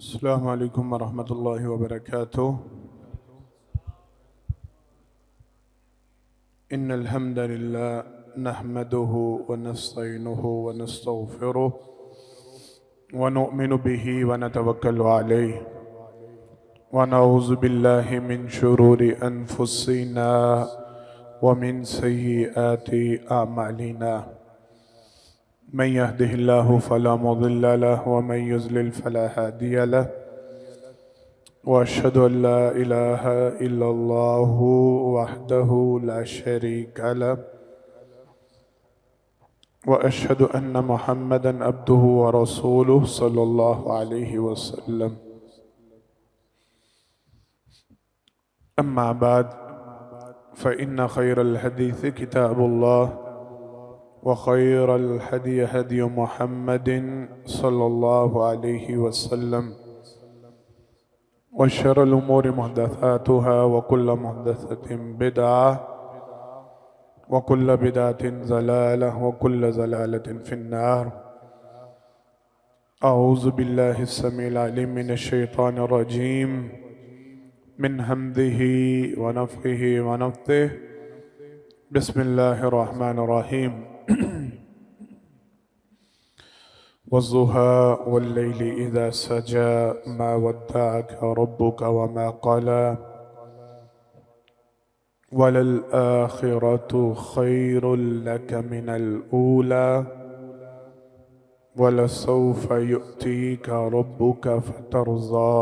अस्सलामु अलैकुम वरहमतुल्लाहि वबरकातुह। इन्नल हम्दलिल्लाह नहमदुहु व नस्तईनुहु व नस्तगफिरुह व नुअमिनु बिही व नतवक्कलु अलैहि व नऊज़ु बिल्लाहि मिन शुरूरि अनफुसिना व मिन सय्यिआति अअमालिना। मन यहदिहिल्लाहु फला मुदिल्ल लहु व मन युज़लिल फला हादिय लहु व अशहदु अल्ला इलाहा इल्लल्लाहु वहदहु ला शरीक लहु व अशहदु अन्न मुहम्मदन अब्दुहु व रसूलुहु सल्लल्लाहु अलैहि वसल्लम। अम्मा बाद फ़इन्न खैरल हदीस किताबुल्लाह व खैरल हदी हदी मुहम्मदिन सल्लल्लाहु अलैहि वसल्लम व शर्रल उमूरि मुहदसातुहा व कुल्ल मुहदसतिन बिदअह व कुल्ल बिदअतिन ज़लालह व कुल्ल ज़लालतिन फिन्नार। अऊज़ु बिल्लाहि अस्समीउल अलीम मिनश शैतानिर रजीम मिन हम्दिही व नफ़्ख़िही व नफ़्थिही। बिस्मिल्लाहिर रहमानिर रहीम। वज़्ज़ुहा वल्लैलि इज़ा सजा मा वद्दअक रब्बुक व मा क़ला वलल आखिरतु खैरुल लक मिनल ऊला वलसौफ युअतीक रब्बुक फतरज़ा।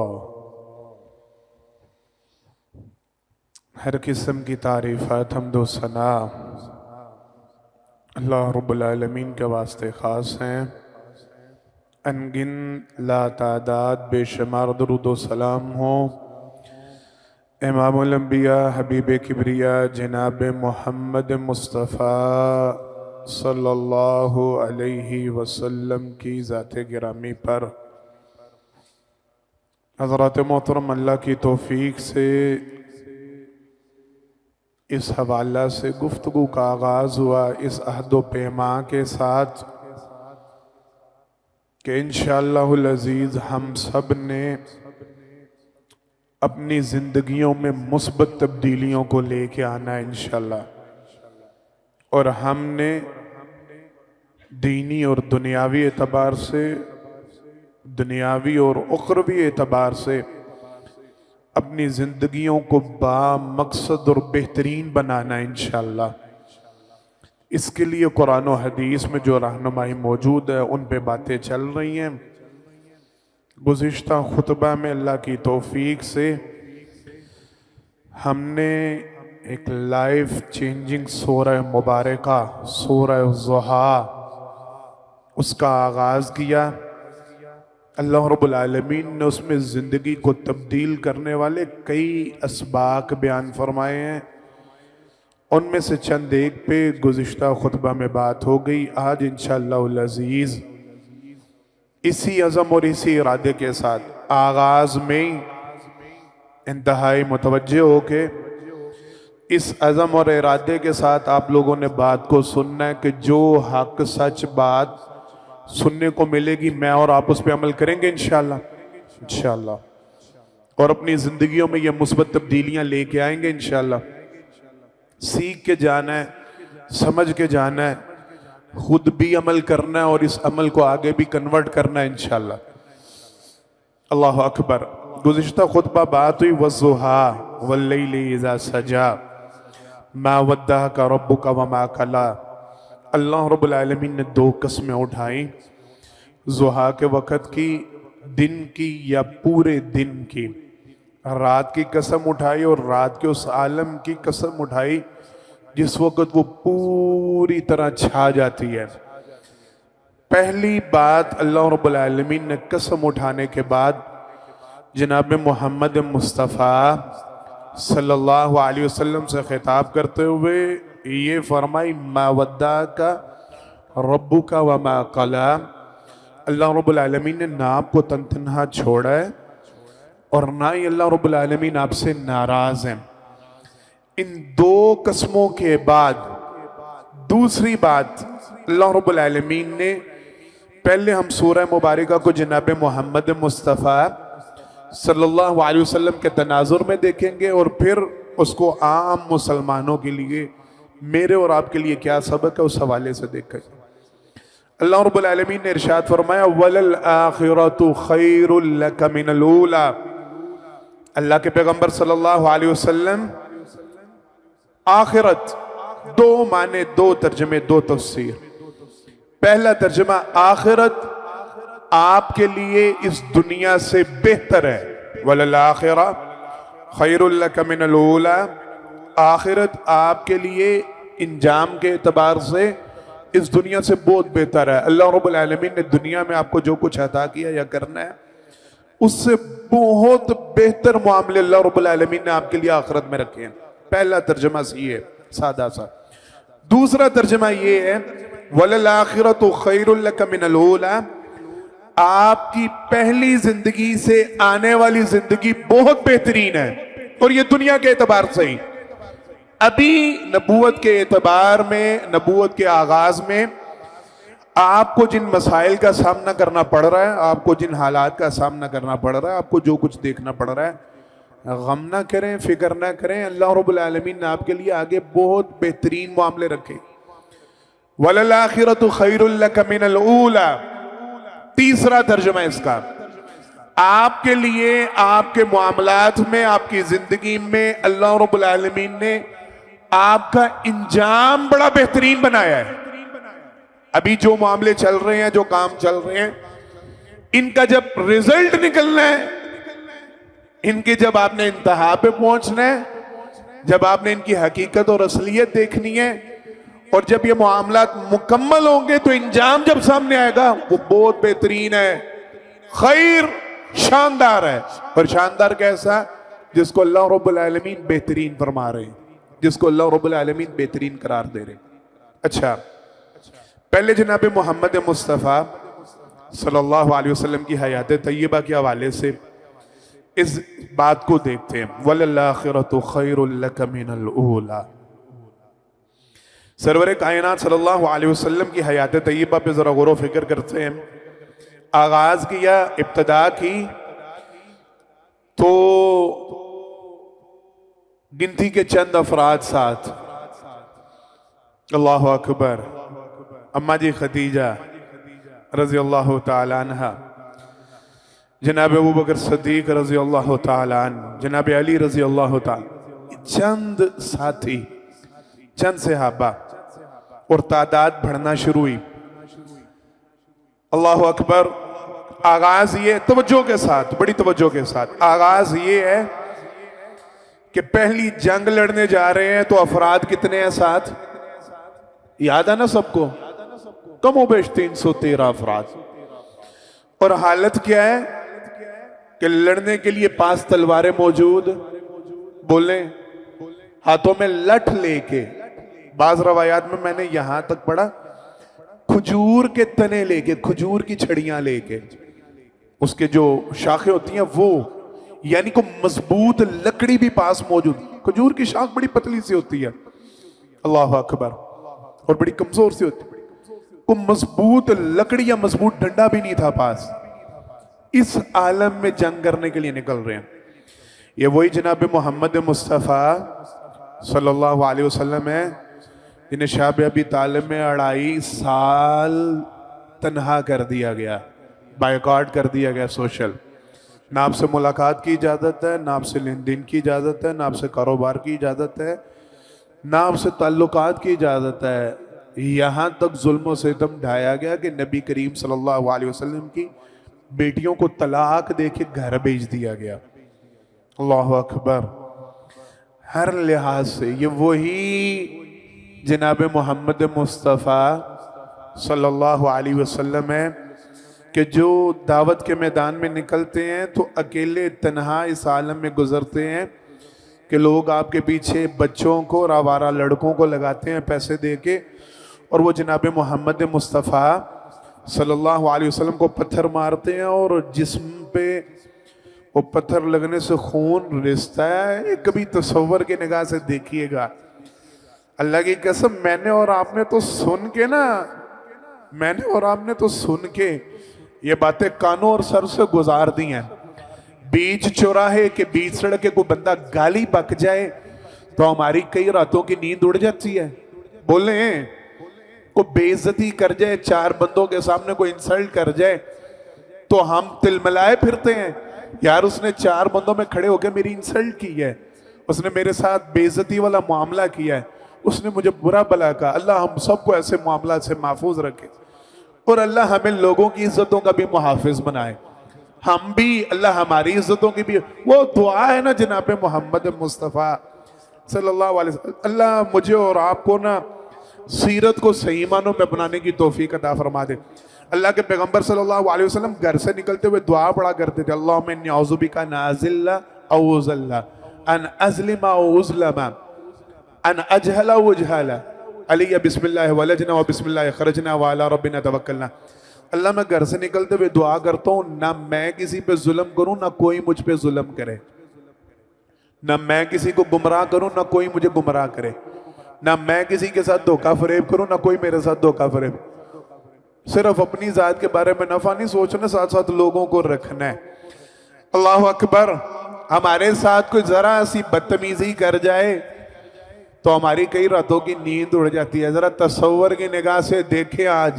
हर किस्म की तारीफ़ात हम्द व सना अल्लाह रब्बुल आलमीन के वास्ते ख़ास हैं। अनगिन लातादाद बेशुमार दुरूद व सलाम हो इमामुल अंबिया हबीब किबरिया जनाब मोहम्मद मुस्तफ़ा सल्लल्लाहु अलैहि वसल्लम की ज़ाते गिरामी पर। हज़रत मोहतरम अल्लाह की तौफ़ीक से इस हवाला से गुफ्तगू का आगाज़ हुआ इस अहद व पैमा के साथ कि इंशाअल्लाहुल अज़ीज़ हम सब ने अपनी ज़िंदगियों में मुस्बत तब्दीलियों को लेके आना है इंशाअल्लाह। और हमने दीनी और दुनियावी एतबार से, दुनियावी और उखरवी एतबार से अपनी ज़िंदगियों को बामकसद और बेहतरीन बनाना है इंशाअल्लाह। इसके लिए कुरान और हदीस में जो रहनुमाई मौजूद है उन पे बातें चल रही हैं। गुज़िश्ता खुतबा में अल्लाह की तौफीक से हमने एक लाइफ चेंजिंग सूरह मुबारका सूरह ज़ुहा उसका आगाज़ किया। अल्लाह रब्बुल आलमीन ने उसमें ज़िंदगी को तब्दील करने वाले कई असबाक बयान फरमाए हैं। उनमें से चंद एक पे गुज़िश्ता खुतबा में बात हो गई। आज इंशाअल्लाहुल अज़ीज़ इसी अज़म और इसी इरादे के साथ आगाज़ में इंतहाई मुतवज्जे होके इस अज़म और इरादे के साथ आप लोगों ने बात को सुनना है कि जो हक सच बात सुनने को मिलेगी मैं और आप उस पर अमल करेंगे इंशाअल्लाह इंशाअल्लाह, और अपनी ज़िंदगियों में ये मुस्बत तब्दीलियाँ लेके आएंगे इंशाअल्लाह। सीख के जाना है, समझ के जाना है, खुद भी अमल करना है और इस अमल को आगे भी कन्वर्ट करना है इंशाअल्लाह। अल्लाह अकबर। गुज़िश्ता खुतबा बात हुई वज़्ज़ुहा वल्लैलि इज़ा सजा मा वद्दअका रब्बुका व मा क़ला। अल्लाह रब्बुल आलमीन ने दो कस्में उठाई, ज़ुहा के वक़्त की, दिन की या पूरे दिन की। रात की कसम उठाई और रात के उस आलम की कसम उठाई जिस वक़्त वो पूरी तरह छा जाती है। पहली बात अल्लाह रब्बुल आलमीन ने कसम उठाने के बाद जनाब मोहम्मद मुस्तफ़ा सल्लल्लाहु अलैहि वसल्लम से खिताब करते हुए ये फरमाई मा वद्दअका रब्बुका व मा क़ला। अल्लाह रब्बुल आलमीन ने ना आपको तनहा छोड़ा है और ना ही अल्लाह रब्बुल आलमीन आपसे नाराज हैं। इन दो कसमों के बाद दूसरी बात, अल्लाह रब्बुल आलमीन ने पहले हम सूरह मुबारका को जनाब मोहम्मद मुस्तफ़ा सल्लल्लाहु अलैहि वसल्लम के तनाजुर में देखेंगे और फिर उसको आम मुसलमानों के लिए, मेरे और आपके लिए क्या सबक है, उस हवाले से देखेंगे। अल्लाह रब्बुल आलमीन ने इरशाद फरमाया वलल आखिरतु खैरुल लक मिनल ऊला। अल्लाह के पैगंबर सल्लल्लाहु अलैहि वसल्लम, आखिरत दो माने, दो तर्जमे, दो तफसीर। पहला तर्जमा, आखिरत आपके लिए इस दुनिया से बेहतर है। वलल आखिरा खैरुल लक मिनल ऊला, आखिरत आपके लिए इंजाम के एतबार से इस दुनिया से बहुत बेहतर है। अल्लाह रब्बुल आलमीन ने दुनिया में आपको जो कुछ अता किया या करना है, उससे बहुत बेहतर मामले अल्लाह रब्बुल आलमीन ने आपके लिए आखिरत में रखे हैं। पहला तर्जमा ये है, सादा सा। दूसरा तर्जमा ये है वलल आखिरतु खैरुल लक मिनल ऊला, आपकी पहली जिंदगी से आने वाली जिंदगी बहुत बेहतरीन है, और ये दुनिया के एतबार से ही। अभी नबूवत के एतबार में, नबूवत के आगाज में आपको जिन मसाइल का सामना करना पड़ रहा है, आपको जिन हालात का सामना करना पड़ रहा है, आपको जो कुछ देखना पड़ रहा है, गम ना करें, फिक्र ना करें। अल्लाह रब्बुल आलमीन ने आपके लिए आगे बहुत बेहतरीन मामले रखे। वलल आखिरतु खैरुल लक मिनल ऊला। तीसरा तर्जुमा इसका, आपके लिए, आपके मामलात में, आपकी जिंदगी में अल्लाह रब्बुल आलमीन ने आपका इंजाम बड़ा बेहतरीन बनाया है। अभी जो मामले चल रहे हैं, जो काम चल रहे हैं, इनका जब रिजल्ट निकलना है, इनके जब आपने इंतहा पे पहुंचना है, जब आपने इनकी हकीकत और असलियत देखनी है, और जब ये मामलात मुकम्मल होंगे तो इंजाम जब सामने आएगा वो बहुत बेहतरीन है, खैर, शानदार है। और शानदार कैसा? जिसको अल्लाह रब्बुल आलमीन बेहतरीन फरमा रहे हैं, जिसको अल्लाह रब्बुल आलमीन बेहतरीन करार दे रहे हैं। अच्छा, पहले जनाब मोहम्मद मुस्तफ़ा सल्लल्लाहु अलैहि वसल्लम की हयात तय्यबा के हवाले से इस बात को देखते हैं। वलल आखिरतु खैरुल लक मिनल ऊला। सरवर कायनात सल्लल्लाहु अलैहि वसल्लम की हयात तय्यबा पे जरा गौर फिक्र करते हैं। आगाज किया, इब्तदा की, तो गिनती के चंद अफराद साथ, अल्लाह अकबर, अम्मा जी खदीजा रजी अल्लाह तआला अन्हा, जनाब अबू बकर सद्दीक रजी अल्लाह तआला अन्हु, जनाब अली रजी अल्लाह तआला, चंद साथी, चंद सहाबा, और तादाद बढ़ना शुरू हुई। अल्लाह अकबर। आगाज ये तवज्जो के साथ, बड़ी तवज्जो के साथ, आगाज ये है कि पहली जंग लड़ने जा रहे हैं तो अफराद कितने हैं साथ? याद है ना सबको? कमोबेश 313 अफराद। और हालत क्या है कि लड़ने के लिए 5 तलवारें मौजूद, बोले हाथों में लठ लेके, बाज रवायात में मैंने यहां तक पढ़ा खजूर के तने लेके, खजूर की छड़ियां लेके, उसके जो शाखें होती हैं वो, यानी को मजबूत लकड़ी भी पास मौजूद। खजूर की शाख बड़ी पतली सी होती है, अल्लाह अकबर, और बड़ी कमजोर सी होती है। को मजबूत लकड़ी या मजबूत डंडा भी नहीं था पास। इस आलम में जंग करने के लिए निकल रहे हैं। ये वही जनाब मोहम्मद मुस्तफ़ा सल्लल्लाहु अलैहि वसल्लम है जिन्हें शाब अबी तालिब में 2.5 साल तन्हा कर दिया गया, बायकॉट कर दिया गया सोशल। ना आपसे मुलाकात की इजाज़त है, ना आपसे लेन देन की इजाज़त है, ना आपसे कारोबार की इजाज़त है, ना आपसे ताल्लुकात की इजाज़त है। यहाँ तक जुल्म सितम ढाया गया कि नबी करीम सल्लल्लाहु अलैहि वसल्लम की बेटियों को तलाक देके घर भेज दिया गया। अल्लाह अकबर। हर लिहाज से ये वही जनाब मोहम्मद मुस्तफ़ा सल्लल्लाहु अलैहि वसल्लम है कि जो दावत के मैदान में निकलते हैं तो अकेले तन्हा इस आलम में गुजरते हैं कि लोग आपके पीछे बच्चों को और आवारा लड़कों को लगाते हैं पैसे दे के, और वो जनाब मोहम्मद मुस्तफ़ा सल्लल्लाहु अलैहि वसल्लम को पत्थर मारते हैं और जिस्म पे वो पत्थर लगने से खून रिसता है। कभी तसव्वुर की निगाह से देखिएगा, अल्लाह की कसम, मैंने और आपने तो सुन के ये बातें कानों और सर से गुजार दी हैं। बीच चौराहे के बीच सड़क के कोई बंदा गाली बक जाए तो हमारी कई रातों की नींद उड़ जाती है। बोले को बेइज्जती कर जाए, चार बंदों के सामने कोई इंसल्ट कर जाए तो हम तिलमिलाए फिरते हैं, यार उसने चार बंदों में खड़े होकर मेरी इंसल्ट की है, उसने मेरे साथ बेइज्जती वाला मामला किया है, उसने मुझे बुरा भला कहा। अल्लाह हम सबको ऐसे मामला से महफूज रखे और अल्लाह हमें लोगों की इज्जतों का भी मुहाफिज बनाए। हम भी, अल्लाह हमारी इज्जतों की भी, वो दुआ है ना जनाब मोहम्मद मुस्तफ़ा सल्लल्लाहु अलैहि वसल्लम, अल्लाह मुझे और आपको ना सीरत को सही मानों में बनाने की तौफीक अता फरमा दे। अल्लाह के पैगंबर सल्लल्लाहु अलैहि वसल्लम घर से निकलते हुए दुआ पढ़ा करते थे, अल्लाहुम्मा इन्नी औज़ु बिका नाज़िल्ला औ उज़ल्ला अन अज़लिमा औ उज़लमा अन अजहला व उजहला अलैया बिस्मिल्लाह वलजना व बिस्मिल्लाह खरजना व अला रब्बिना तवक्कलना। अल्लाह मैं घर से निकलते हुए दुआ करता हूँ, ना मैं किसी पे जुल्म करूँ ना कोई मुझ पे जुल्म करे, ना मैं किसी को गुमराह करूँ ना कोई मुझे गुमराह करे, ना मैं किसी के साथ धोखा फरेब करूँ ना कोई मेरे साथ धोखा फरेब। सिर्फ अपनी जात के बारे में नफा नहीं सोचना, साथ साथ लोगों को रखना है। अल्लाह अकबर। हमारे साथ कोई जरा सी बदतमीजी कर जाए तो हमारी कई रातों की नींद उड़ जाती है। जरा तसव्वुर की निगाह से देखें, आज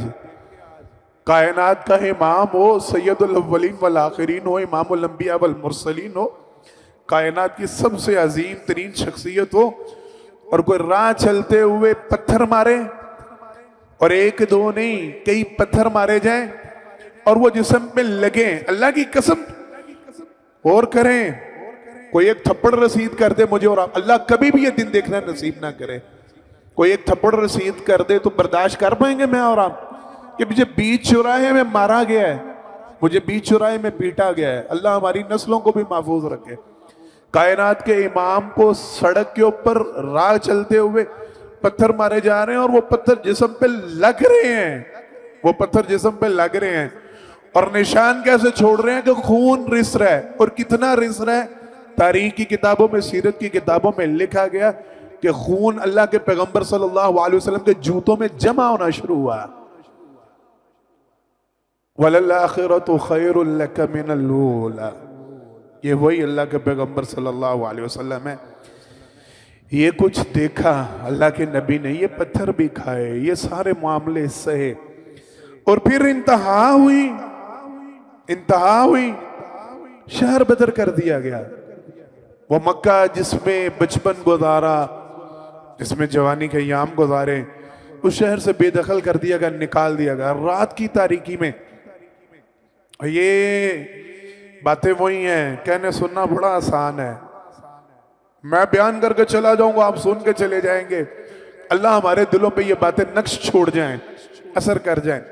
कायनात का इमाम हो, सैयदुल अव्वलीन वल आखिरीन हो, इमामुल अंबिया वल मुरसलीन हो, कायनात की सबसे अजीम तरीन शख्सियत हो, और कोई राह चलते हुए पत्थर मारे, और एक दो नहीं कई पत्थर मारे जाएं और वो जिस्म पे लगे, अल्लाह की कसम और करें कोई एक थप्पड़ रसीद कर दे मुझे और आप, अल्लाह कभी भी ये दिन देखना नसीब ना करे, कोई एक थप्पड़ रसीद कर दे तो बर्दाश्त कर पाएंगे मैं और आप कि मुझे बीच चौराहे में मारा गया है, मुझे बीच चौराहे में पीटा गया है। अल्लाह हमारी नस्लों को भी महफूज रखे। कायनात के इमाम को सड़क के ऊपर राह चलते हुए पत्थर मारे जा रहे हैं और वो पत्थर जिस्म पे लग रहे हैं, वो पत्थर जिस्म पे लग रहे हैं, और निशान कैसे छोड़ रहे हैं कि खून रिस रहा है। और कितना रिस रहा है, तारीख की किताबों में, सीरत की किताबों में लिखा गया कि खून अल्लाह के पैगंबर सल्लल्लाहु अलैहि वसल्लम के जूतों में जमा होना शुरू हुआ। वलल आखिरतु खैरुल लक मिनल ऊला, ये वही अल्लाह के पैगंबर सल्लल्लाहु अलैहि वसल्लम है। ये कुछ देखा अल्लाह के नबी ने, ये पत्थर भी खाए, ये सारे मामले सहे, और फिर इंतहा हुई, शहर बदर कर दिया गया। वो मक्का जिसमें बचपन गुजारा, जिसमें जवानी के याम गुजारे, उस शहर से बेदखल कर दिया गया, निकाल दिया गया रात की तारीकी में। ये बातें वही हैं, कहने सुनना बड़ा आसान है, मैं बयान करके चला जाऊंगा, आप सुन के चले जाएंगे। अल्लाह हमारे दिलों पे ये बातें नक्श छोड़ जाएं, असर कर जाएं।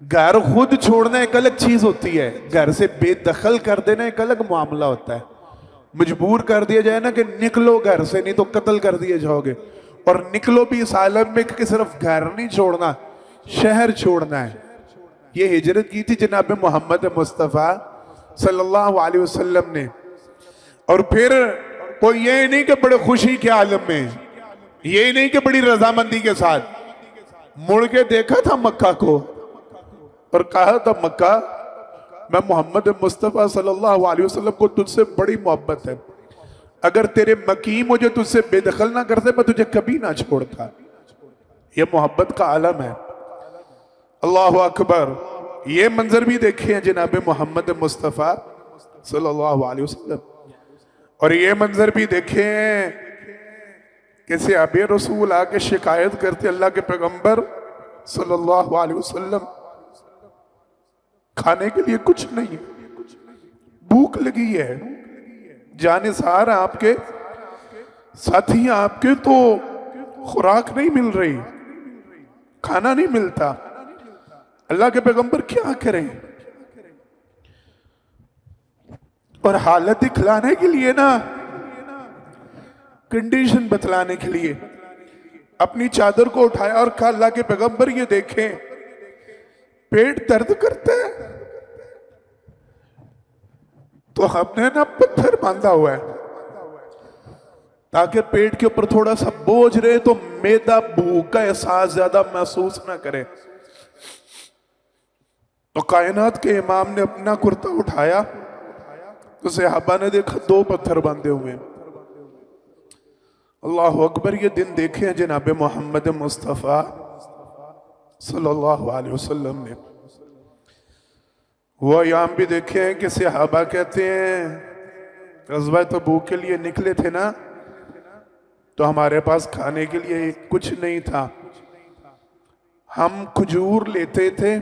घर खुद छोड़ना एक अलग चीज होती है, घर से बेदखल कर देना एक अलग मामला होता है। मजबूर कर दिया जाए ना कि निकलो घर से, नहीं तो कत्ल कर दिए जाओगे, और निकलो भी इस आलम में कि सिर्फ घर नहीं छोड़ना, शहर छोड़ना है। ये हिजरत की थी जनाब मोहम्मद मुस्तफ़ा सल्लल्लाहु अलैहि वसल्लम ने। और फिर वो ये नहीं कि बड़े खुशी के आलम में, ये नहीं कि बड़ी रजामंदी के साथ, मुड़ के देखा था मक्का को और कहा था, मक्का मैं मोहम्मद मुस्तफ़ा सल्लल्लाहु अलैहि वसल्लम को तुझसे बड़ी मोहब्बत है, अगर तेरे मकी मुझे तुझसे बेदखल ना करते मैं तुझे कभी ना छोड़ता। ये मोहब्बत का आलम है। अल्लाह अकबर। ये मंजर भी देखे हैं जनाब मोहम्मद मुस्तफ़ा सल्लल्लाहु अलैहि वसल्लम, और ये मंजर भी देखे हैं कैसे अबे रसूल आके शिकायत करते, अल्लाह के पैगंबर सल्लल्लाहु अलैहि वसल्लम खाने के लिए कुछ नहीं, भूख लगी है, जानिसार आपके साथी आपके तो खुराक नहीं मिल रही, खाना नहीं मिलता, अल्लाह के पैगंबर क्या करें। और हालत दिखलाने के लिए ना, कंडीशन बतलाने के लिए अपनी चादर को उठाया और कहा, अल्लाह के पैगंबर ये देखें पेट दर्द करता है तो हमने ना पत्थर बांधा हुआ है ताकि पेट के ऊपर थोड़ा सा बोझ रहे तो मैदा भूख का एहसास ज्यादा महसूस ना करे। तो कायनात के इमाम ने अपना कुर्ता उठाया तो सहाबा ने देखा 2 पत्थर बांधे हुए। अल्लाह अकबर, ये दिन देखे हैं जनाब मोहम्मद मुस्तफ़ा सल्लल्लाहु अलैहि वसल्लम ने। वो अयाम भी देखे हैं कि सहाबा कहते हैं ग़ज़वा तबूक के लिए निकले थे ना, तो हमारे पास खाने के लिए कुछ नहीं था। हम खजूर लेते थे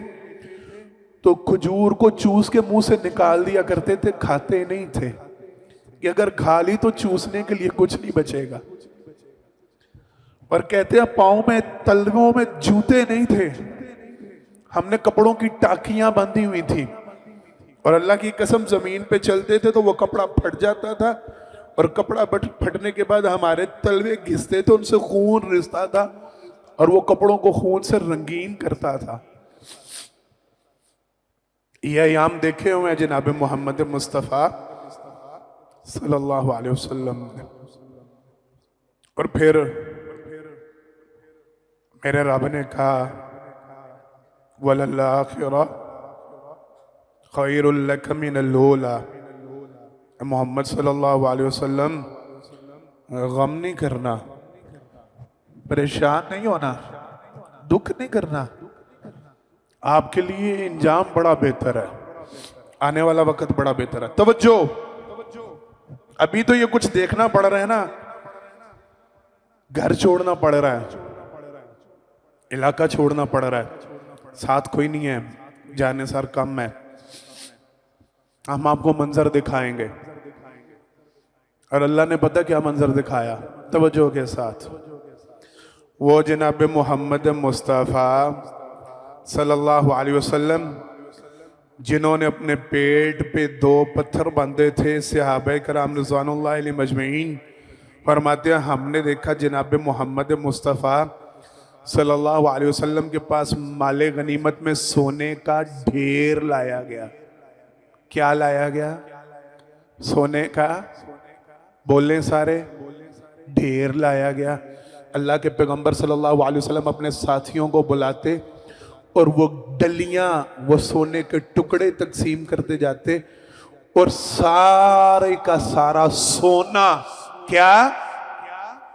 तो खजूर को चूस के मुंह से निकाल दिया करते थे, खाते नहीं थे कि अगर खा ली तो चूसने के लिए कुछ नहीं बचेगा। और कहते हैं पाँव में तलवों में जूते नहीं थे, हमने कपड़ों की टाकियां बांधी हुई थी और अल्लाह की कसम जमीन पे चलते थे तो वो कपड़ा फट जाता था और कपड़ा फटने के बाद हमारे तलवे घिसते थे, उनसे खून रिसता था और वो कपड़ों को खून से रंगीन करता था। ये अयाम देखे हुए हैं जनाब मोहम्मद मुस्तफ़ा सल्लल्लाहु अलैहि वसल्लम ने। और फिर मेरे रब ने कहा वलल आखिरा खैरुल लक मिनल ऊला। मोहम्मद सल्लल्लाहु अलैहि वसल्लम, गम नहीं करना, परेशान नहीं होना, दुख नहीं करना, आपके लिए इंजाम बड़ा बेहतर है, आने वाला वक्त बड़ा बेहतर है। तवज्जो, अभी तो ये कुछ देखना पड़ रहा है ना, घर छोड़ना पड़ रहा है, इलाका छोड़ना पड़ रहा है, साथ कोई नहीं है, जाने सार कम है, हम आपको मंजर दिखाएंगे। और अल्लाह ने पता क्या मंजर दिखाया, तवज्जो के साथ। वो जनाब मोहम्मद मुस्तफ़ा सल्लल्लाहु अलैहि वसल्लम जिन्होंने अपने पेट पे 2 पत्थर बांधे थे, सहाबा कराम रिज़वानुल्लाह अलैहिम अजमईन फरमाते हैं हमने देखा जनाब मोहम्मद मुस्तफ़ा सल्लल्लाहु अलैहि वसल्लम के पास माले गनीमत में सोने का ढेर लाया गया। क्या लाया गया? सोने का, बोले सारे, ढेर लाया गया। अल्लाह के पैगंबर सल्लल्लाहु अलैहि वसल्लम अपने साथियों को बुलाते और वो डलियां, वो सोने के टुकड़े तकसीम करते जाते और सारे का सारा सोना, क्या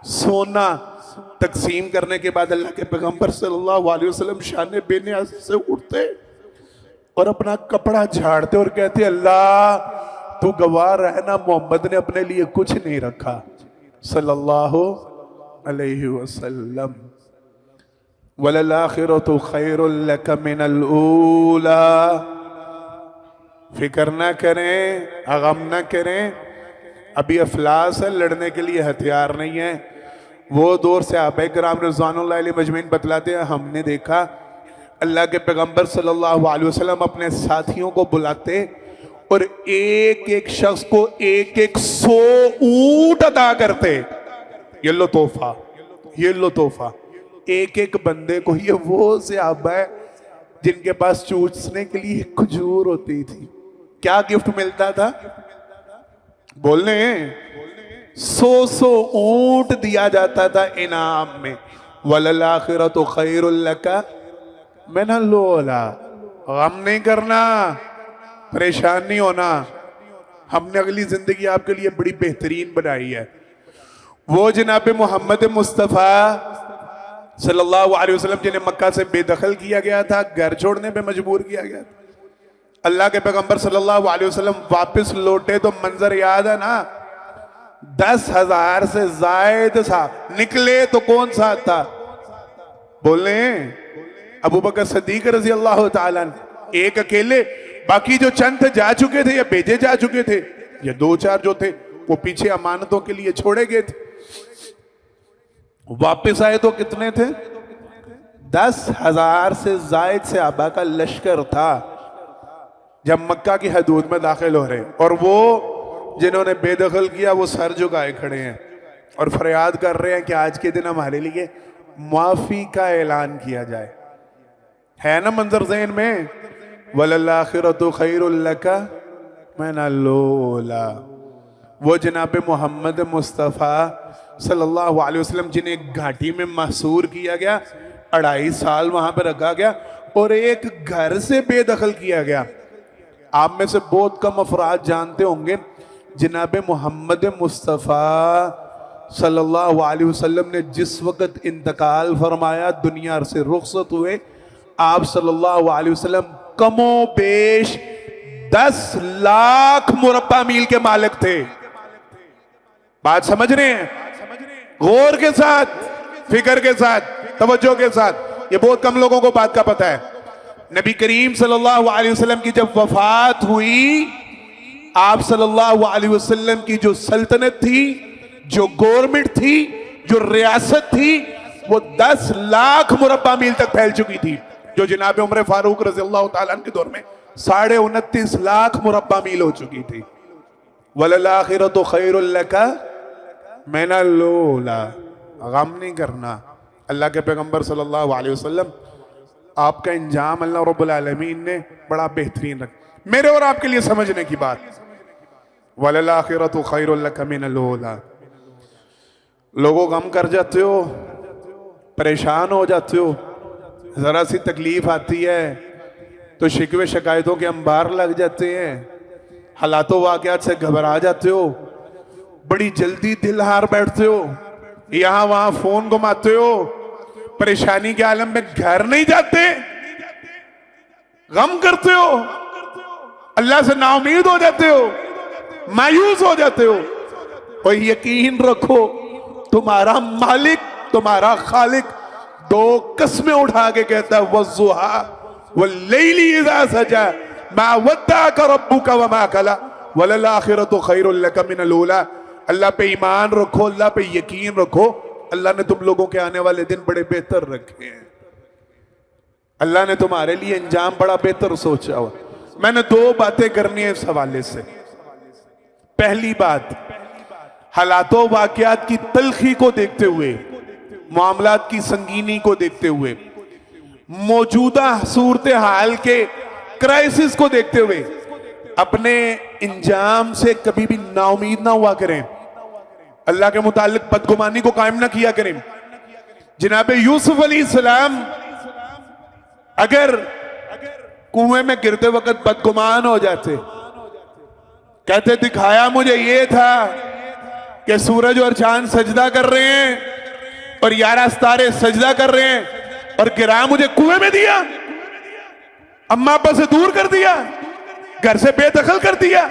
सोना तकसीम करने के बाद अल्लाह के पैगंबर सल्लल्लाहु अलैहि वसल्लम शान बेनियाज से उठते और अपना कपड़ा झाड़ते और कहते अल्लाह तू गवाह रहना, मोहम्मद ने अपने लिए कुछ नहीं रखा सल्लल्लाहु अलैहि वसल्लम। वलल आखिरतु खैरुल लक मिनल ऊला। फिक्र ना करें, गम ना करें, अभी अफलास है, लड़ने के लिए हथियार नहीं है। वो दौर से सहाबा किराम रिज़वानुल्लाह अलैहिम अजमईन बतलाते हैं हमने देखा अल्लाह के पैगंबर सल्लल्लाहु अलैहि वसल्लम अपने साथियों को बुलाते और एक एक शख्स को 100 ऊंट अदा करते। ये लो तोहफा, ये लो तोहफा। एक एक बंदे को, ये वो सहाबा है जिनके पास चूसने के लिए खजूर होती थी। क्या गिफ्ट मिलता था? बोलने 100 ऊंट दिया जाता था इनाम में। वलल आखिरतु खैरुल लक मिनल ऊला। गम नहीं करना, परेशान नहीं होना, हमने अगली जिंदगी आपके लिए बड़ी बेहतरीन बनाई है। वो जनाब मोहम्मद मुस्तफ़ा सल्लल्लाहु अलैहि वसल्लम जिन्हें मक्का से बेदखल किया गया था, घर छोड़ने पे मजबूर किया गया था, अल्लाह के पैगंबर सल्लल्लाहु अलैहि वसल्लम वापस लौटे तो मंजर याद है ना? 10,000 से जायद था, निकले तो कौन सा था? बोले अबू बकर सिद्दीक रज़ी अल्लाह ताला एक अकेले, बाकी जो चंद थे जा चुके थे या भेजे जा चुके थे, या 2-4 जो थे वो पीछे अमानतों के लिए छोड़े गए थे। वापस आए तो कितने थे? 10,000 से जायद से आबा का लश्कर था जब मक्का की हदूद में दाखिल हो रहे। और वो जिन्होंने बेदखल किया वो सर झुकाए खड़े हैं और फरियाद कर रहे हैं कि आज के दिन हमारे लिए माफी का ऐलान किया जाए। है ना मंजर ज़हन में? वलल आखिरतु खैरुल लक मिनल ऊला। वो जनाब मोहम्मद मुस्तफ़ा सल्लल्लाहु अलैहि वसल्लम, जिन्हें एक घाटी में महसूर किया गया, 2.5 साल वहां पर रखा गया और एक घर से बेदखल किया गया। आप में से बहुत कम अफराद जानते होंगे जनाब मोहम्मद मुस्तफ़ा सल्लल्लाहु अलैहि वसल्लम ने जिस वक़्त इंतकाल फरमाया, दुनिया से रुखसत हुए, आप सल्लल्लाहु अलैहि वसल्लम कमो बेश 10 लाख मुरब्बा मील के मालिक थे। बात समझ रहे हैं? गौर के साथ, फिक्र के साथ, तवज्जो के साथ। ये बहुत कम लोगों को बात का पता है। नबी करीम सल्लल्लाहु अलैहि वसल्लम की जब वफात हुई, आप सल्लल्लाहु अलैहि वसल्लम की जो सल्तनत थी, जो गवर्नमेंट थी, जो रियासत थी, वो 10 लाख मुरब्बा मील तक फैल चुकी थी, जो जनाब उमर फारूक रज़ी अल्लाह तआला अन्हु के दौर में 29.5 लाख मुरब्बा मील हो चुकी थी। वलल आखिरतु खैरुल लका मिनल ऊला। गम नहीं करना। अल्लाह के पैगंबर सल्लल्लाहु अलैहि वसल्लम, आपका इंजाम अल्लाह रब्बुल आलमीन ने बड़ा बेहतरीन रखा। मेरे और आपके लिए समझने की बात, वलल आखिरतु खैरुल लका मिनल ऊला। लोगों गम कर जाते हो, परेशान हो जाते हो, जरा सी तकलीफ आती है तो शिकवे शिकायतों के अंबार लग जाते हैं, हालातों वाक़यात से घबरा जाते हो, बड़ी जल्दी दिल हार बैठते हो, यहां वहां फोन घुमाते हो, परेशानी के आलम में घर नहीं जाते, गम करते हो, अल्लाह से नाउमीद हो जाते हो, मायूस हो जाते हो। और यकीन रखो, तुम्हारा मालिक, तुम्हारा खालिक 2 कस्में उठा के कहता है, वज़्ज़ुहा वल्लैलि इज़ा सजा मा वद्दअका रब्बुका वमा कला वलल आखिरतु खैरुल लका मिनल ऊला। अल्लाह पे ईमान रखो, अल्लाह पे यकीन रखो। अल्लाह ने तुम लोगों के आने वाले दिन बड़े बेहतर रखे हैं। अल्लाह ने तुम्हारे लिए अंजाम बड़ा बेहतर सोचा हुआ। मैंने 2 बातें करनी है इस हवाले से। पहली बात, हालातों वाकयात की तलखी को देखते हुए, मामलात की संगीनी को देखते हुए, मौजूदा सूरत हाल के क्राइसिस को देखते हुए अपने इंजाम से कभी भी नाउमीद ना हुआ करें। अल्लाह के मुतालिक बदगुमानी को कायम ना किया करें। जनाब यूसुफ अलैहिस्सलाम अगर कुएं में गिरते वक्त बदगुमान हो जाते, कहते दिखाया मुझे ये था कि सूरज और चांद सजदा कर रहे हैं और 11 सितारे सजदा कर रहे हैं, और गिरा मुझे कुएं में दिया, अम्मा अब्बा से दूर कर दिया, घर से बेदखल कर दिया,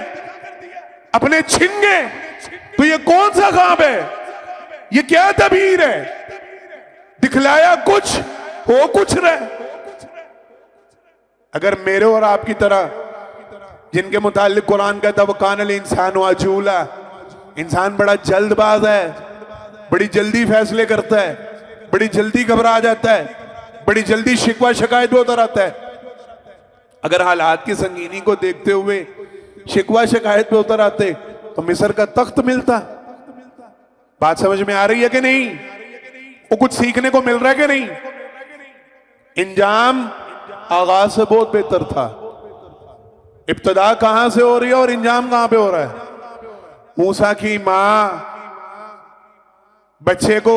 अपने छिन गए, तो ये कौन सा ख्वाब है? ये क्या तबीर है? दिखलाया कुछ, हो कुछ रहे। अगर मेरे और आपकी तरह, जिनके मुतालिक कुरान कहता है वकानल इंसान अजूला, इंसान बड़ा जल्दबाज है, बड़ी जल्दी फैसले करता है, बड़ी जल्दी घबरा जाता है, बड़ी जल्दी शिकवा शिकायत में उतर आता है। अगर हालात की संगीनी को देखते हुए शिकवा शिकायत पे उतर आते तो मिस्र का तख्त मिलता। बात समझ में आ रही है कि नहीं? वो कुछ सीखने को मिल रहा है कि नहीं? इंजाम आगाज से बहुत बेहतर था। इब्तदा कहां से हो रही है और इंजाम कहां पे हो रहा है? मूसा की मां बच्चे को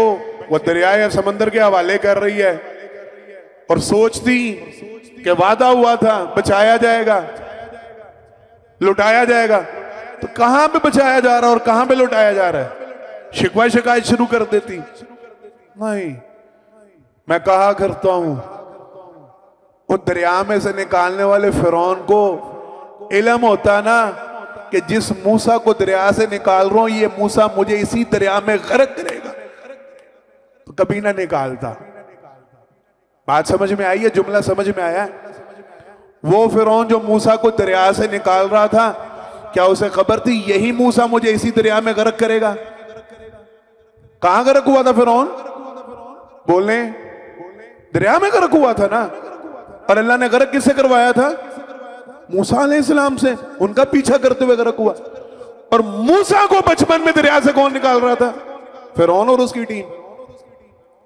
वो दरिया या समंदर के हवाले कर रही है और सोचती कि वादा हुआ था बचाया जाएगा, लुटाया जाएगा, तो कहां पे बचाया जा रहा है और कहां पे लुटाया जा रहा है? शिकवा शिकायत शुरू कर देती। नहीं, मैं कहा करता हूं, वो दरिया में से निकालने वाले फिरौन को इल्म होता ना कि जिस मूसा को दरिया से निकाल रहा हूं, ये मूसा मुझे इसी दरिया में गर्क करेगा, तो कभी ना निकालता। बात समझ में आई है? जुमला समझ में आया? वो फिरौन जो मूसा को दरिया से निकाल रहा था, क्या उसे खबर थी यही मूसा मुझे इसी दरिया में गर्क करेगा? कहां गर्क हुआ था फिरौन? बोले दरिया में गर्क हुआ था ना। और अल्लाह ने गर्क किससे करवाया था? मूसा अलैहिस्सलाम से। उनका पीछा करते हुए गर्क हुआ। और मूसा को बचपन में दरिया से कौन निकाल रहा था? फिरौन और उसकी टीम।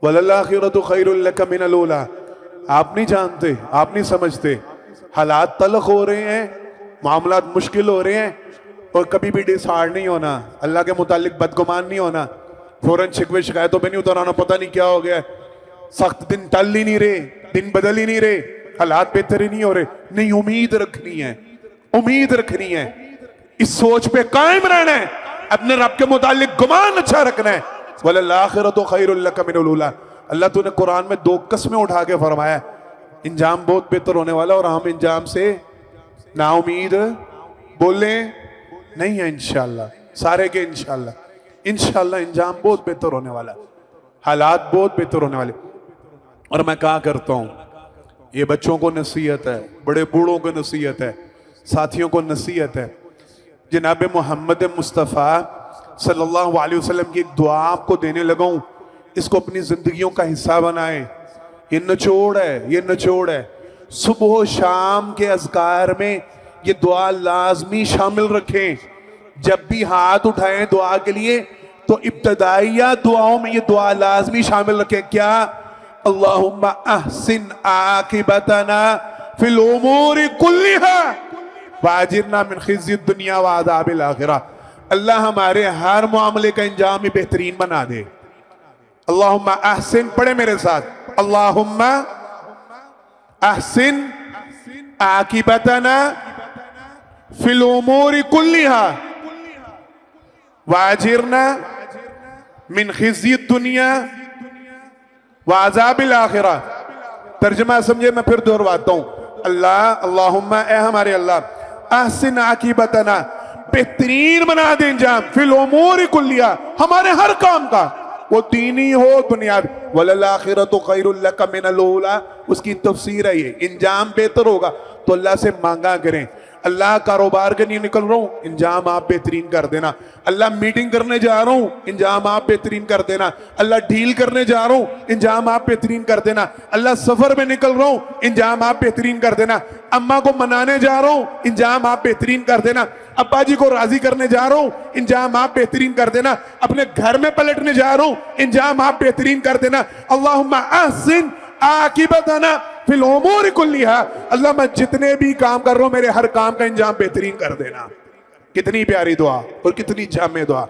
वलल आखिरतु खैरुल लका मिनल ऊला। आप नहीं जानते, आप नहीं समझते, हालात तलख हो रहे हैं, मामलात मुश्किल हो रहे हैं, और कभी भी डिसहार्ड नहीं होना, अल्लाह के मुतालिक बदगुमान नहीं होना। फौरन शिकवे शिकायतों पे नहीं उतर आना, पता नहीं क्या हो गया, सख्त दिन टल ही नहीं रहे, दिन बदल ही नहीं रहे, हालात बेहतर ही नहीं हो रहे। नहीं, उम्मीद रखनी है, उम्मीद रखनी है, इस सोच पे कायम रहना है, अपने रब के मुतालिक गुमान अच्छा रखना है। वलल आखिरतु खैरुल लक मिनल ऊला। अल्लाह तूने कुरान में 2 कस्में उठा के फरमाया, इंजाम बहुत बेहतर होने वाला, और हम इंजाम से नाउमीद बोले नहीं है। इंशाअल्लाह, सारे के इंशाअल्लाह, इंशाअल्लाह इंजाम बहुत बेहतर होने वाला, हालात बहुत बेहतर होने वाले। और मैं कहा करता हूं, ये बच्चों को नसीहत है, बड़े बूढ़ों को नसीहत है, साथियों को नसीहत है। जनाब मोहम्मद मुस्तफ़ा सल्लल्लाहु अलैहि वसल्लम की एक दुआ आपको देने लगा हूं, इसको अपनी जिंदगियों का हिस्सा बनाएं। ये निचोड़ है, ये निचोड़ है। सुबह शाम के अज़कार में ये दुआ लाजमी शामिल रखें। जब भी हाथ उठाएं दुआ के लिए तो इब्तदाइया दुआओं में ये दुआ लाजमी शामिल रखें। क्या? अल्लाहुम्मा अहसिन आकिबतना फिल उमूरि कुल्लिहा वाजिरना मिन खिज़्यिद दुनिया व अज़ाबिल आखिरा। अल्लाह हमारे हर मामले का इंजाम ही बेहतरीन बना दे। अल्लाहुम्मा अहसिन, पढ़े मेरे साथ, अल्लाहुम्मा अहसिन आकिबतना फिल उमूरि कुल्लिहा वाजिरना मिन खिज़्यिद दुनिया व अज़ाबिल आखिरा। तर्जुमा समझे, मैं फिर दोहराता हूं। अल्लाह, अल्लाहुम्मा, ए हमारे अल्लाह, अहसिन आकिबतना, बेहतरीन बना दे इंजाम, फिल उमूरि कुल्लिहा, हमारे हर काम का, वो दीनी हो दुनियावी। वलल आखिरतु खैरुल लक मिनल ऊला, उसकी तफसीर है ये, इंजाम बेहतर होगा तो अल्लाह से मांगा करें। अल्लाह कारोबार के लिए निकल रहा हूं, इंजाम आप बेहतरीन कर देना। अल्लाह मीटिंग करने जा रहा हूं, इंजाम आप बेहतरीन कर देना। अल्लाह डील करने जा रहा हूं, इंजाम आप बेहतरीन कर देना। अल्लाह सफर में निकल रहा हूं, इंजाम आप बेहतरीन कर देना। अम्मा को मनाने जा रहा हूं, इंजाम आप बेहतरीन कर देना। अब्बा जी को राजी करने जा रहा हूं, इंजाम आप बेहतरीन कर देना। अपने घर में पलटने जा रहा हूं, इंजाम आप बेहतरीन कर देना। अल्लाहुम्मा अहसिन आकिबतना फिल उमूरि कुल्लिहा, अल्लाह मैं जितने भी काम कर रहा हूं मेरे हर काम का इंजाम बेहतरीन कर देना। कितनी प्यारी दुआ और कितनी जामे दुआ।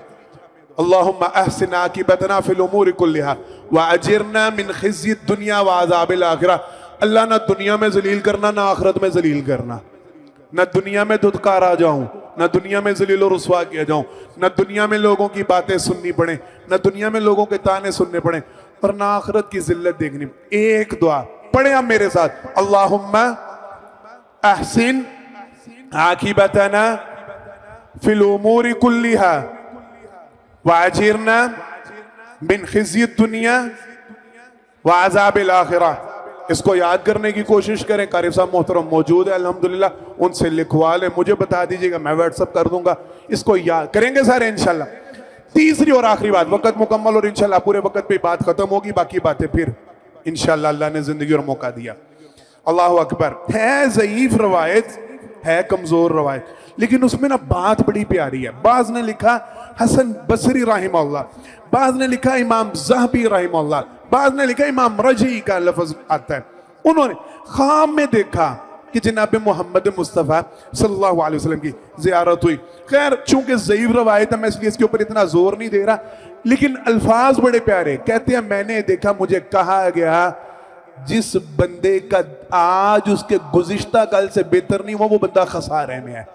अल्लाहुम्मा अहसिन आकिबतना फिल उमूरि कुल्लिहा व अजिरना मिन खिज़्यिद दुनिया व अज़ाबिल आखिरा। अल्लाह ना दुनिया में जलील करना, ना आखिरत में जलील करना। ना दुनिया में धुतकारा जाऊं, ना दुनिया में जलील और रुसवा किया जाऊं, ना दुनिया में लोगों की बातें सुननी पड़े, ना दुनिया में लोगों के ताने सुनने पड़े, और ना आखिरत की जिल्लत देखनी। एक दुआ पढ़े आप मेरे साथ, अल्लाहुम्मा अहसिन आकिबतना फिल उमूरि कुल्लिहा व अजिरना मिन खिज़्यिद दुनिया व अज़ाबिल आखिरा। इसको याद करने की कोशिश करें। कारी साहब मोहतरम मौजूद है अल्हम्दुलिल्लाह, उनसे लिखवा लें, मुझे बता दीजिएगा, मैं व्हाट्सअप कर दूंगा। इसको याद करेंगे सारे इंशाल्लाह। तीसरी और आखिरी बात, वक्त मुकम्मल और इंशाल्लाह पूरे वक्त पे बात खत्म होगी, बाकी बातें फिर इंशाल्लाह अल्लाह ने जिंदगी और मौका दिया। अल्लाह अकबर। है ज़ईफ रवायत, है कमजोर रवायत, लेकिन उसमें ना बात बड़ी प्यारी है। बाज ने लिखा हसन बसरी रहमहुल्लाह, बाज ने लिखा इमाम ज़हबी रहमहुल्लाह, बाज ने लिखा इमाम रजी का लफ्ज आता है। उन्होंने ख्वाब में देखा कि जनाब मोहम्मद मुस्तफ़ा सल्लल्लाहु अलैहि वसल्लम की ज़ियारत हुई। खैर चूंकि ज़ईफ रवायत है, मैं इसलिए इसके ऊपर इतना जोर नहीं दे रहा, लेकिन अल्फाज बड़े प्यारे। कहते हैं मैंने देखा, मुझे कहा गया जिस बंदे का आज उसके गुज़िश्ता कल से बेहतर नहीं हुआ, वो बंदा खसारे में है।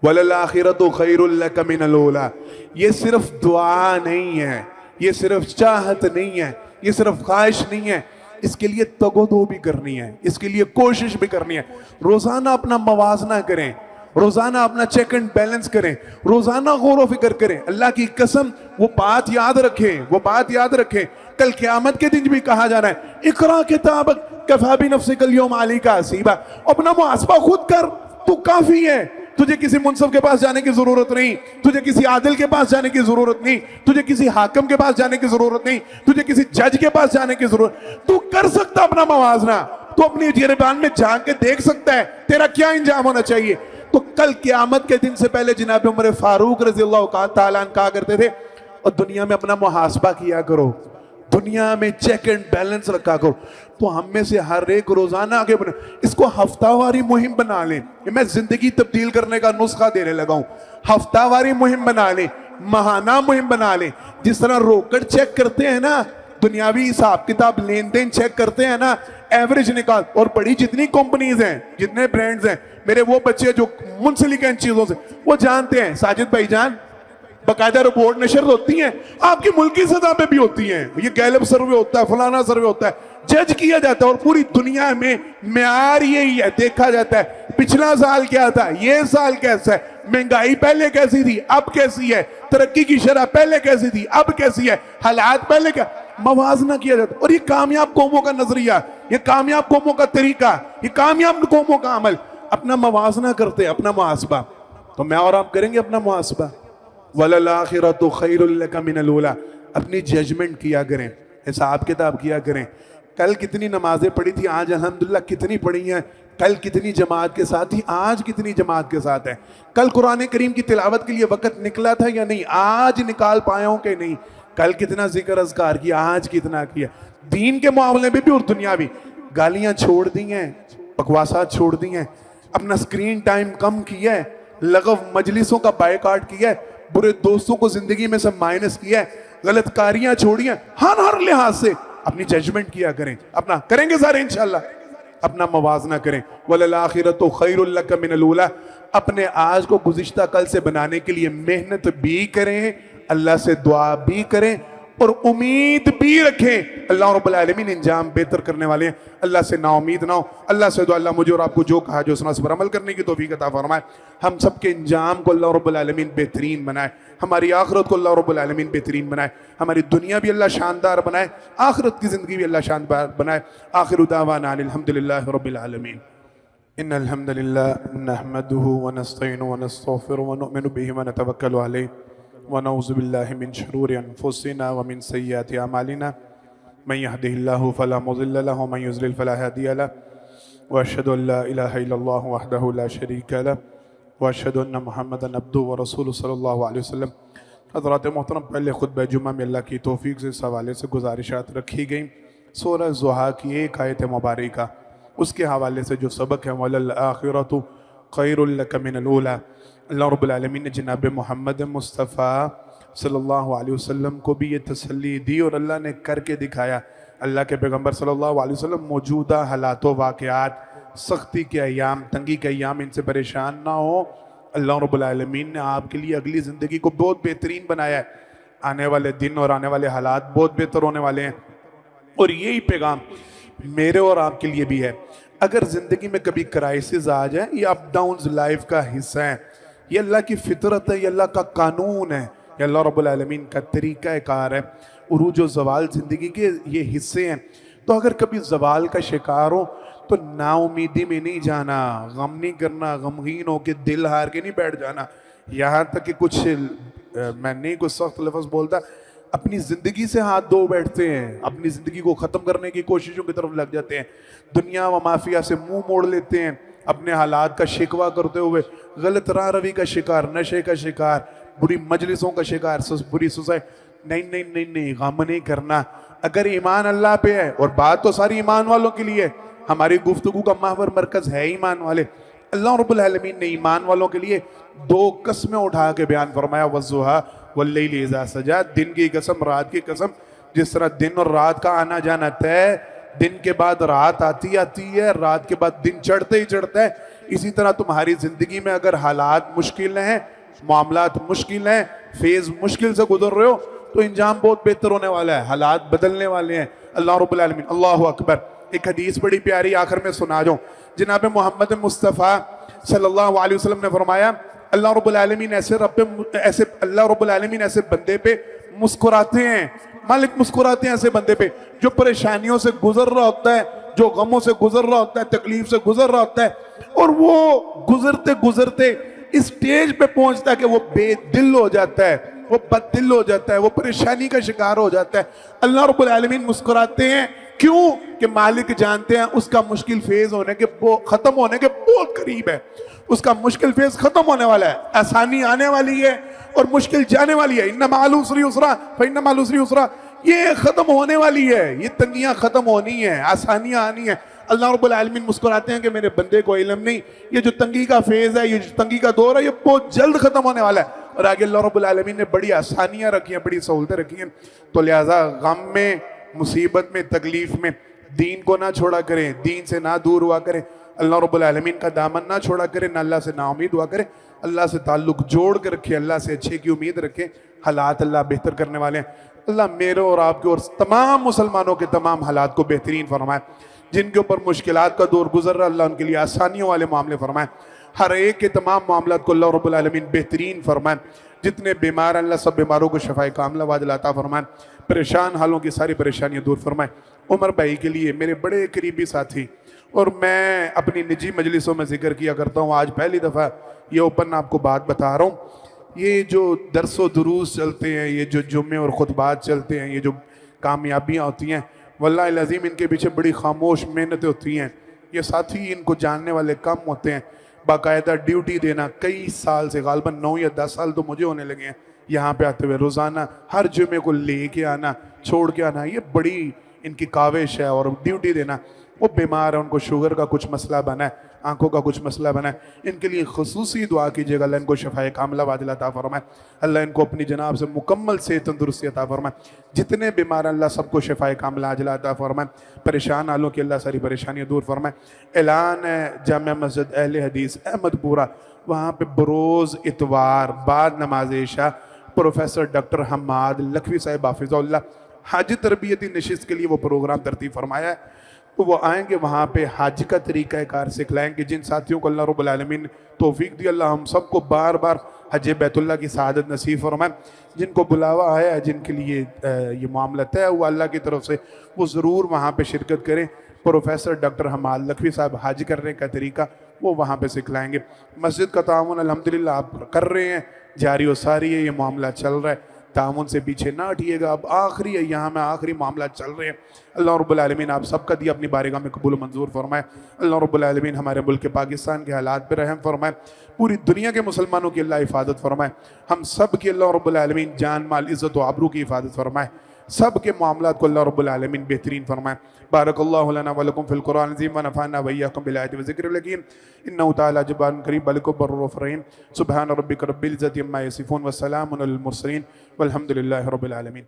वलल आखिरतु खैरुल लक मिनल ऊला। ये सिर्फ दुआ नहीं है, ये सिर्फ चाहत नहीं है, ये सिर्फ ख्वाहिश नहीं है, इसके लिए तगोदो भी करनी है, इसके लिए कोशिश भी करनी है। रोजाना अपना मवाजना करें, रोजाना अपना चेक एंड बैलेंस करें, रोजाना गौर व फिक्र करें। अल्लाह की कसम वो बात याद रखें, वो बात याद रखें। कल क़यामत के दिन भी कहा जा रहा है, इकरा किताबक कफ़ा बिनफ़्सिकल यौम अलैका हसीबा। अपना मुहासबा खुद कर, तू काफी है। तुझे किसी मुनसब के पास जाने की जरूरत नहीं, तुझे किसी आदिल के पास जाने की जरूरत नहीं, तुझे किसी हाकिम के पास जाने की जरूरत नहीं, तुझे किसी जज के पास जाने की जरूरत। तू कर सकता अपना मवाजना, तू अपनी गिरबान में झांक के देख सकता है तेरा क्या इंजाम होना चाहिए। तो कल क़यामत के दिन से पहले जनाब उमर फारूक रज़ियल्लाहु ताला अन्हु कहा करते थे, और दुनिया में अपना मुहासबा किया करो, दुनिया में चेक एंड बैलेंस रखा करो। तो हम में से हर एक रोजाना आगे बढ़े, इसको हफ्तावारी मुहिम बना लें। मैं जिंदगी तब्दील करने का नुस्खा देने लगा हूं। हफ्तावारी मुहिम बना लें, महाना मुहिम बना लें। जिस तरह रोकड़ चेक करते हैं ना, दुनियावी हिसाब किताब लेन देन चेक करते हैं ना, एवरेज निकाल, और बड़ी जितनी कंपनीज हैं, जितने ब्रांड्स हैं, मेरे वो बच्चे जो मुंसलिक हैं इन चीजों से, वो जानते हैं साजिद भाईजान, बकायदा रिपोर्ट नशर होती हैं, आपकी मुल्की सतह पे भी होती हैं, ये गैलप सर्वे होता है, फलाना सर्वे होता है, जज किया जाता है, और पूरी दुनिया में म्यार यही है, देखा जाता है पिछला साल क्या था, ये साल कैसा है, महंगाई पहले कैसी थी, अब कैसी है, तरक्की की शरह पहले कैसी थी, अब कैसी है, हालात पहले क्या, मवाजना किया जाता है। और ये कामयाब कौमों का नजरिया, ये कामयाब कौमों का तरीका, ये कामयाब कौमों का अमल, अपना मवाजना करते, अपना मुहासबा। तो मैं और आप करेंगे अपना मुहासबा। वलल आखिरतु खैरुल लका मिनल ऊला, अपनी जजमेंट किया करें, हिसाब किताब किया करें। कल कितनी नमाजें पढ़ी थी, आज अल्हम्दुलिल्लाह कितनी पढ़ी हैं, कल कितनी जमात के साथ थी, आज कितनी जमात के साथ है, कल कुरान करीम की तिलावत के लिए वक्त निकला था या नहीं, आज निकाल पाया हूं कि नहीं, कल कितना जिक्र अज़कार किया, आज कितना किया। दीन के मामले में भी और दुनियावी, गालियां छोड़ दी हैं, बकवासात छोड़ दी हैं, अपना स्क्रीन टाइम कम किया है, लगव मजलिसों का बायकाट किया है, बुरे दोस्तों को जिंदगी में से माइनस किया है, गलत कारियां छोड़ी हैं, हर लिहाज से अपनी जजमेंट किया करें, अपना करेंगे सारे इंशाल्लाह, अपना मवाजना करें। वलल आखिरतु खैरुल लका मिनल ऊला, अपने आज को गुज़िश्ता कल से बनाने के लिए मेहनत भी करें, अल्लाह से दुआ भी करें और उम्मीद भी रखें। अल्लाह रब्बुल आलमीन इंजाम बेहतर करने वाले हैं, अल्लाह से ना उम्मीद ना हो। अल्लाह से दुआ, अल्लाह मुझे और आपको जो कहा जो सुना, उस पर अमल करने की तौफीक अता फरमाए। हम सब के इंजाम को अल्लाह रब्बुल आलमीन बेहतरीन बनाए, हमारी आखिरत को अल्लाह रब्बुल आलमीन बेहतरीन बनाए, हमारी दुनिया भी अल्लाह शानदार बनाए, आखिरत की ज़िंदगी भी अल्लाह शानदार बनाए। आखिरु दावाना अनिल हम्दुलिल्लाहि रब्बिल आलमीन। इन्नल हम्दुलिल्लाह नहमदुहु व नस्तईनुहु व नस्तगफिरुहु व नु'मिनु बिही व नतवक्कलु अलैहि व नऊज़ु बिल्लाहि मिन शुरूरि अनफुसिना व मिन सय्यिआति अमालिना मन यहदिहिल्लाहु फला मुज़िल्ल लहु व मन युज़लिल फला हादिय लहु व अशहदु अन ला इलाहा इल्लल्लाहु वहदहु ला शरीका लहु व अशहदु अन्न मुहम्मदन अब्दुहु व रसूलुहु सल्लल्लाहु अलैहि वसल्लम। हज़रात मोहतरम, पहले खुतबा जुमा में अल्लाह की तौफीक से इस हवाले से गुजारिशात रखी गई। सूरह ज़ुहा की एक आयत मुबारका, उसके हवाले से जो सबक है, वलल आखिरतु खैरुल लका मिनल ऊला। अल्लाह रब्बुल आलमीन ने जनाब मोहम्मद मुस्तफ़ा सल्लल्लाहु अलैहि वसल्लम को भी ये तसल्ली दी और अल्लाह ने करके दिखाया। अल्लाह के पैगम्बर सल्लल्लाहु अलैहि वसल्लम मौजूदा हालात वाक़यात, सख्ती के अयाम, तंगी के अयाम, इनसे परेशान ना हो। अल्लाह रब्बुल आलमीन ने आपके लिए अगली ज़िंदगी को बहुत बेहतरीन बनाया है, आने वाले दिन और आने वाले हालात बहुत बेहतर होने वाले हैं। और यही पैगाम मेरे और आपके लिए भी है। अगर ज़िंदगी में कभी क्राइसिस आ जाए, ये अप डाउन्स लाइफ का हिस्सा है, ये अल्लाह की फितरत है, ये अल्लाह का कानून है, ये अल्लाह रब्बुल आलमीन का तरीक़ा कार है। उरूज व ज़वाल ज़िंदगी के ये हिस्से हैं। तो अगर कभी ज़वाल का शिकार हो तो नाउमीदी में नहीं जाना, गम नहीं करना, गमगीन हो के दिल हार के नहीं बैठ जाना। यहाँ तक कि कुछ मैं नहीं कुछ सख्त लफ्ज़ बोलता, अपनी ज़िंदगी से हाथ धो बैठते हैं, अपनी ज़िंदगी को ख़त्म करने की कोशिशों की तरफ लग जाते हैं, दुनिया व माफिया से मुंह मोड़ लेते हैं, अपने हालात का शिकवा करते हुए गलत राह रवी का शिकार, नशे का शिकार, बुरी मजलिसों का शिकार, बुरी सोसाइटी। नहीं नहीं नहीं नहीं, गम नहीं करना। अगर ईमान अल्लाह पे है, और बात तो सारी ईमान वालों के लिए, हमारी गुफ्तगू का महवर मरकज है ईमान वाले। अल्लाह रब्बुल आलमीन ने ईमान वालों के लिए दो कसमें उठा के बयान फरमाया, वज़्ज़ुहा वल्लैलि इज़ा सजा, दिन की कसम, रात की कसम। जिस तरह दिन और रात का आना जाना तय, दिन के बाद रात आती है, रात के बाद दिन चढ़ते ही चढ़ता है, इसी तरह तुम्हारी जिंदगी में अगर हालात मुश्किल हैं, मामलात मुश्किल हैं, फेज मुश्किल से गुजर रहे हो, तो इंजाम बहुत बेहतर होने वाला है, हालात बदलने वाले हैं। अल्लाह रब्बुल आलमीन, अल्लाहु अकबर। एक हदीस बड़ी प्यारी आखिर में सुना दूं। जनाब मोहम्मद मुस्तफ़ा सल्लल्लाहु अलैहि वसल्लम ने फरमाया, अल्लाह रब्बुल आलमीन अल्लाह रब्बुल आलमीन ऐसे बंदे पे मुस्कुराते हैं, मालिक मुस्कुराते हैं ऐसे बंदे पे जो परेशानियों से गुजर रहा होता है, जो गमों से गुजर रहा होता है, तकलीफ से गुजर रहा होता है, और वो गुजरते गुजरते इस स्टेज पे पहुंचता है कि वो बेदिल हो जाता है, वो बददिल हो जाता है, वो परेशानी का शिकार हो जाता है। अल्लाह रब्बुल आलमीन मुस्कुराते हैं, क्यों? कि मालिक जानते हैं उसका मुश्किल फेज होने के खत्म होने के बहुत करीब है, उसका मुश्किल फेज खत्म होने वाला है, आसानी आने वाली है और मुश्किल जाने वाली है। इन्ना माल उसरी उसरा फइन्ना माल उसरी उसरा, ये खत्म होने वाली है, ये तंगियां खत्म होनी है, आसानियां आनी है। अल्लाह रब्बुल आलमीन मुस्कुराते हैं कि मेरे बंदे को इल्म नहीं, ये जो तंगी का फेज है, ये जो तंगी का दौर है, ये बहुत जल्द खत्म होने वाला है। और आगे अल्लाह रब्बुल आलमीन ने बड़ी आसानियाँ रखी हैं, बड़ी सहूलतें रखी हैं। तो लिहाजा गम में, मुसीबत में, तकलीफ में दीन को ना छोड़ा करें, दीन से ना दूर हुआ करें, अल्लाह रब्बुल आलमीन का दामन ना छोड़ा करें, ना अल्लाह से नाउमीद हुआ करें, अल्लाह से ताल्लुक जोड़ के रखें, अल्लाह से अच्छे की उम्मीद रखें। हालात अल्लाह बेहतर करने वाले हैं। अल्लाह मेरे और आपके और तमाम मुसलमानों के तमाम हालात को बेहतरीन फरमाए। जिनके ऊपर मुश्किलात का दौर गुजर रहा है, अल्लाह उनके लिए आसानियों वाले मामले फरमाए। हर एक के तमाम मामलात को अल्लाह रब्बुल आलमीन बेहतरीन फरमाए। जितने बीमार अल्लाह सब बीमारों को शफाए कामिला वाजिल अता फरमाए। परेशान हालों की सारी परेशानियां दूर फरमाए। उमर भाई के लिए मेरे बड़े करीबी साथी, और मैं अपनी निजी मजलिसों में जिक्र किया करता हूँ, आज पहली दफ़ा ये ओपन आपको बात बता रहा हूँ। ये जो दरसो दुरूस चलते हैं, ये जो जुम्मे और खुतबात चलते हैं, ये जो कामयाबियाँ होती हैं, वल्लाह अज़ीम इनके पीछे बड़ी खामोश मेहनतें होती हैं। ये साथी इनको जानने वाले कम होते हैं। बाकायदा ड्यूटी देना कई साल से, गालबन 9 या 10 साल तो मुझे होने लगे हैं यहाँ पे आते हुए, रोज़ाना हर जुम्मे को लेके आना, छोड़ के आना, ये बड़ी इनकी काविश है। और ड्यूटी देना, वो बीमार है, उनको शुगर का कुछ मसला बना है, आंखों का कुछ मसला बना है, इनके लिए खुसूसी दुआ कीजिएगा, अल्लाह इनको शफाए कामिला वाजिल अता फरमाए। अल्लाह इनको अपनी जनाब से मुकम्मल सेहत तंदुरुस्ती अता फरमाए। जितने बीमार अल्लाह सबको शफाए कामिला आजिल अता फरमाए। परेशान आलों की अल्लाह सारी परेशानियाँ दूर फरमाए। ऐलान है जामिया मस्जिद अहले हदीस अहमदपुरा, वहाँ पे बरोज़ इतवार बाद नमाज इशा प्रोफेसर डॉक्टर हम्माद लखवी साहब हाफिज़हुल्लाह हज तरबियती नशिस्त के लिए वो प्रोग्राम तरतीब फरमाया है। तो वो आएंगे वहाँ पे हज का तरीक़ा कार सिखलाएंगे। जिन साथियों को अल्लाह रब्बुल आलमीन ने तौफीक दी, अल्लाह हम सबको बार बार हज बैतुल्लाह की सआदत नसीब फरमाए। जिनको बुलावा आया है, जिनके लिए ये मामला तय हुआ अल्लाह की तरफ से, वो ज़रूर वहाँ पे शिरकत करें। प्रोफेसर डॉक्टर हमाद लखवी साहब हज करने का तरीका वो वहाँ पे सिखलाएंगे। मस्जिद का ताउन अल्हम्दुलिल्लाह आप कर रहे हैं, जारी व सारी है, ये मामला चल रहा है, ताउन से पीछे ना हटिएगा। अब आखिरी है, यहाँ में आखिरी मामला चल रहे हैं। अल्लाह रब्बुल आलमीन आप सबका दिया अपनी बारगाह में कबूल मंजूर फरमाए। अल्लाह रब्बुल आलमीन हमारे मुल्क पाकिस्तान के हालात पर रहम फरमाए। पूरी दुनिया के मुसलमानों की अल्लाह हिफाजत फरमाए। हम सब की अल्लाह रब्बुल आलमीन जान माल इज़्ज़त व आबरू की हिफाजत फरमाए। सब के मामलात को अल्लाह रब्बुल आलमीन बेहतरीन फरमाए। बारकल्लाहु लना व लकुम फिल कुरान अज़ीम व नफ़अना व इय्याकुम बिल आयति व ज़िक्रिल हकीम इन्नहु तआला जब्बारुन करीम बलिकुम बर्रुफ़ रहीम। सुब्हान रब्बिका रब्बिल इज़्ज़ति अम्मा यसिफ़ून व सलामुन अलल मुरसलीन वल्हम्दुलिल्लाहि रब्बिल आलमीन।